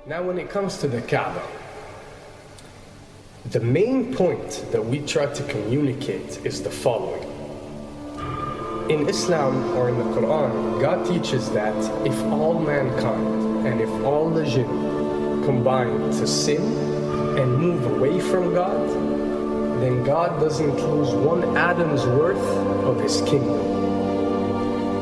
Now when it comes to the Kaaba, the main point that we try to communicate is the following. In Islam or in the Quran, God teaches that if all mankind and if all the jinn combine to sin and move away from God, then God doesn't lose one atom's worth of his kingdom.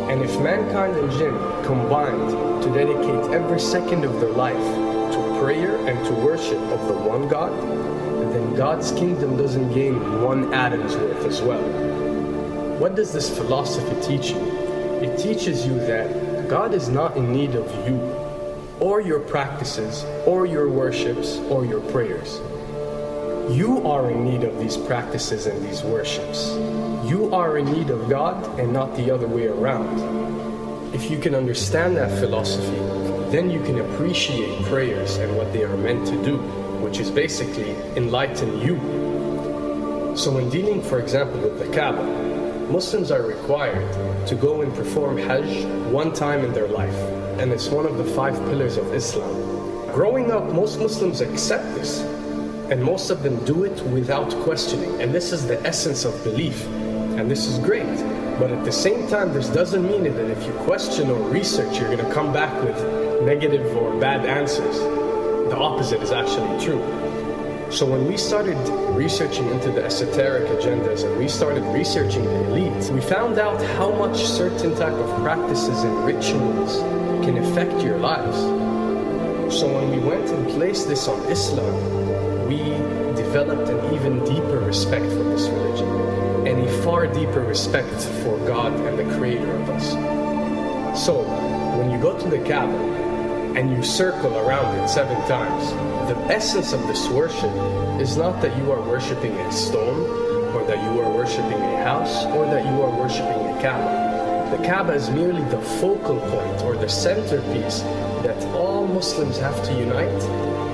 And if mankind and jinn combined to dedicate every second of their life to prayer and to worship of the one God, then God's kingdom doesn't gain one atom's worth as well. What does this philosophy teach you? It teaches you that God is not in need of you, or your practices, or your worships, or your prayers. You are in need of these practices and these worships. You are in need of God and not the other way around. If you can understand that philosophy, then you can appreciate prayers and what they are meant to do, which is basically enlighten you. So when dealing, for example, with the Kaaba, Muslims are required to go and perform Hajj one time in their life, and it's one of the 5 pillars of Islam. Growing up, most Muslims accept this, and most of them do it without questioning, and this is the essence of belief, and this is great. But at the same time, this doesn't mean that if you question or research, you're going to come back with negative or bad answers. The opposite is actually true. So when we started researching into the esoteric agendas and we started researching the elite, we found out how much certain type of practices and rituals can affect your lives. So when we went and placed this on Islam, we developed an even deeper respect for this religion and a far deeper respect for God and the creator of us. So when you go to the Kaaba and you circle around it 7 times, the essence of this worship is not that you are worshiping a stone, or that you are worshiping a house, or that you are worshiping a Kaaba. The Kaaba is merely the focal point or the centerpiece that all Muslims have to unite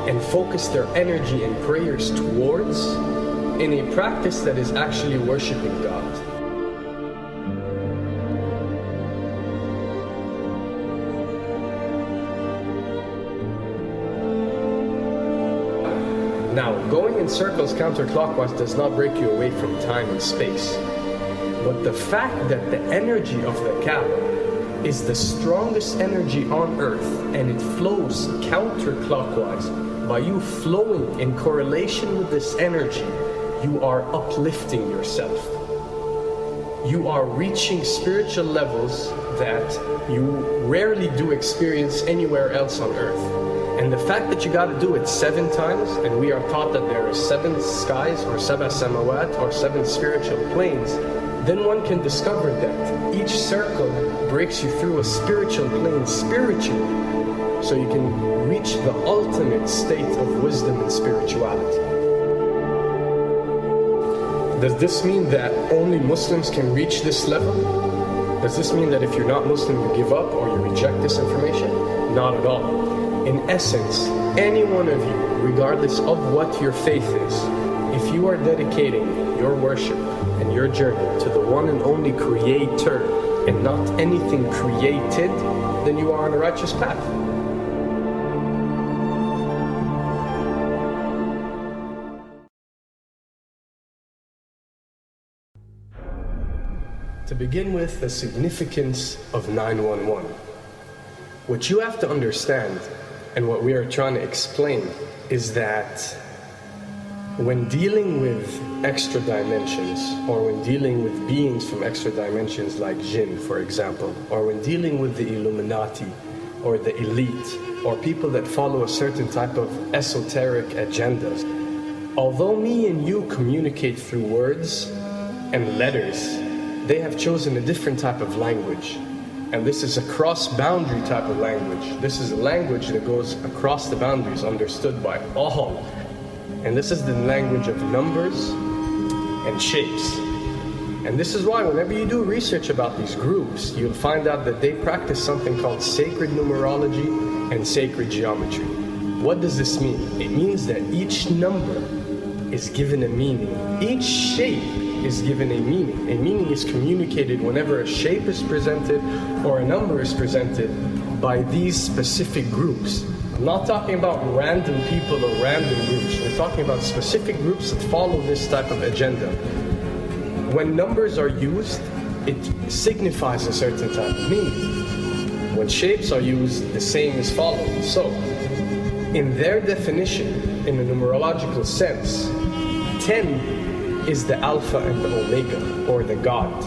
and focus their energy and prayers towards in a practice that is actually worshiping God. Now, going in circles counterclockwise does not break you away from time and space. But the fact that the energy of the Kaaba is the strongest energy on earth and it flows counterclockwise, by you flowing in correlation with this energy, you are uplifting yourself. You are reaching spiritual levels that you rarely do experience anywhere else on earth. And the fact that you got to do it 7 times, and we are taught that there are 7 skies or 7 samawat or 7 spiritual planes, then one can discover that each circle breaks you through a spiritual plane spiritually, so you can reach the ultimate state of wisdom and spirituality. Does this mean that only Muslims can reach this level? Does this mean that if you're not Muslim, you give up or you reject this information? Not at all. In essence, any one of you, regardless of what your faith is, if you are dedicating your worship and your journey to the one and only Creator and not anything created, then you are on a righteous path. To begin with, the significance of 911. What you have to understand, and what we are trying to explain, is that when dealing with extra dimensions, or when dealing with beings from extra dimensions like jinn, for example, or when dealing with the Illuminati, or the elite, or people that follow a certain type of esoteric agendas, although me and you communicate through words and letters, they have chosen a different type of language. And this is a cross-boundary type of language. This is a language that goes across the boundaries, understood by all. And this is the language of numbers and shapes. And this is why whenever you do research about these groups, you'll find out that they practice something called sacred numerology and sacred geometry. What does this mean? It means that each number is given a meaning. Each shape is given a meaning. A meaning is communicated whenever a shape is presented or a number is presented by these specific groups. I'm not talking about random people or random groups. We're talking about specific groups that follow this type of agenda. When numbers are used, it signifies a certain type of meaning. When shapes are used, the same is followed. So, in their definition, in a numerological sense, 10 is the Alpha and the Omega, or the God.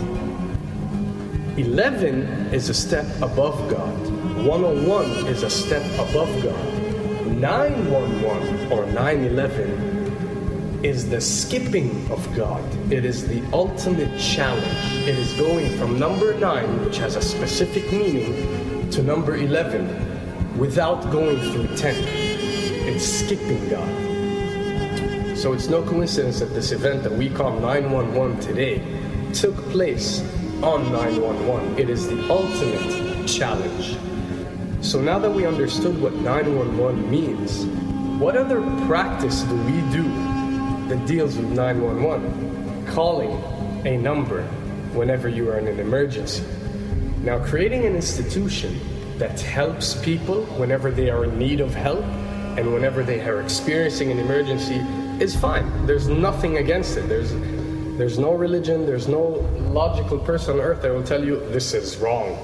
11 is a step above God. 101 is a step above God. 911 or 911 is the skipping of God. It is the ultimate challenge. It is going from number 9, which has a specific meaning, to number 11 without going through 10. It's skipping God. So it's no coincidence that this event that we call 911 today took place on 911. It is the ultimate challenge. So now that we understood what 911 means, what other practice do we do that deals with 911? Calling a number whenever you are in an emergency. Now, creating an institution that helps people whenever they are in need of help and whenever they are experiencing an emergency is fine. There's nothing against it. There's no religion, there's no logical person on earth that will tell you this is wrong.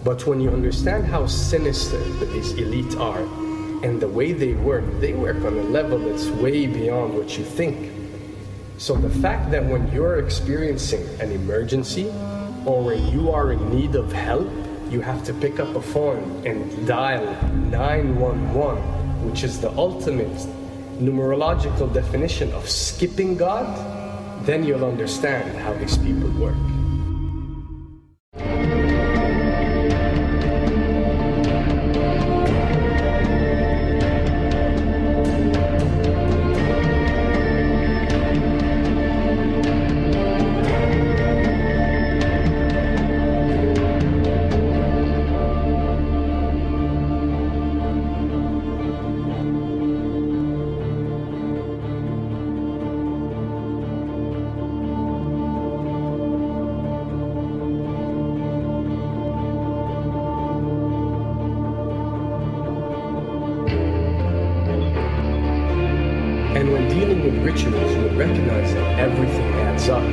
But when you understand how sinister that these elite are and the way they work on a level that's way beyond what you think. So the fact that when you're experiencing an emergency or when you are in need of help, you have to pick up a phone and dial 911, which is the ultimate numerological definition of skipping God, then you'll understand how these people work. And when dealing with rituals, you recognize that everything adds up.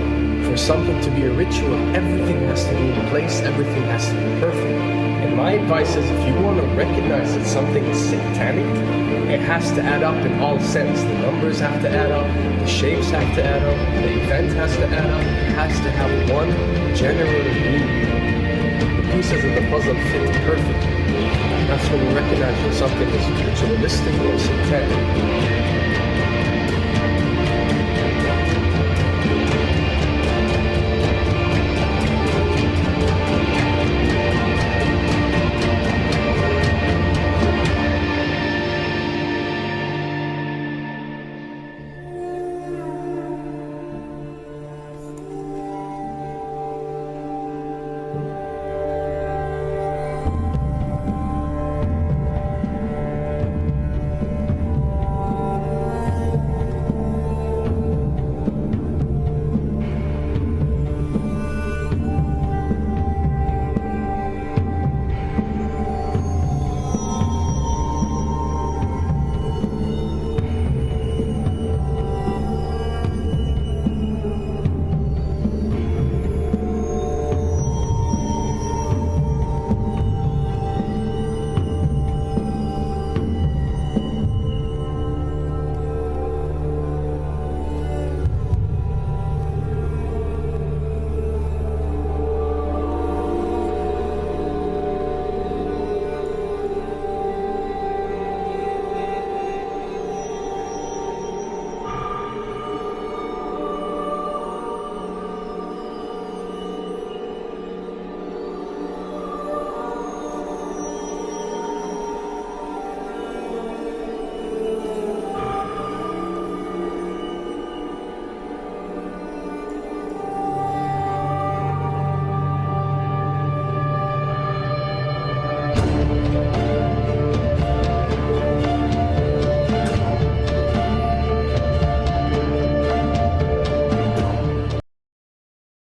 For something to be a ritual, everything has to be in place, everything has to be perfect. And my advice is if you want to recognize that something is satanic, it has to add up in all sense. The numbers have to add up, the shapes have to add up, the event has to add up, it has to have one general meaning. The pieces of the puzzle fit perfectly. That's when you recognize when something is ritualistic or satanic.